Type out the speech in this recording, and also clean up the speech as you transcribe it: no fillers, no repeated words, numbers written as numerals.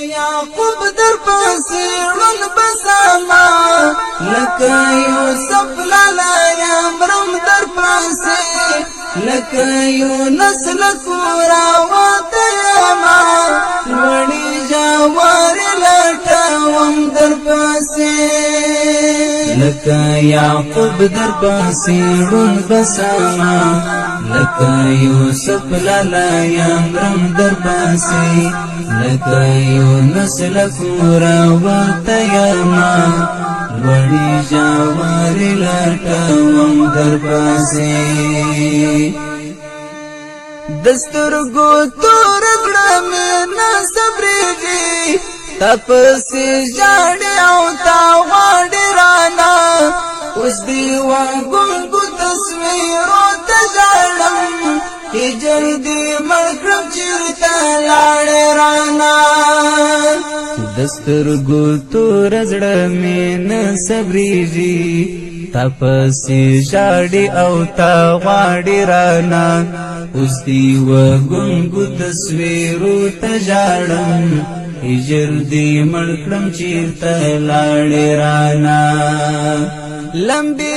یعقوب در پسې ړوند بسما لکه یوسف لالا مرم در پسې لکه یونس له کوره وتیما لوړې جوارې لټوم در پسې لکه یعقوب در پسې ړوند بسما لکه یوسف لالا مرم در پسې لکه یونس له کوره وتیما لوړې جوارې لټوم در پسې دسترګو تور کړه مې نه صبرېږي تا پسې ژاړې او تا غواړې رانا اوس دې وګونګو تصویرو ته ژاړم هجر دې مړ کړم چېرته لاړې رانا دسترګو تور زړه مې نه صبرېږي تا پسې ژاړې او تا غواړې رانا اوس دې وګونګو تصویرو ته ژاړم هجر دې مړ کړم چېرته لاړې رانا لمبې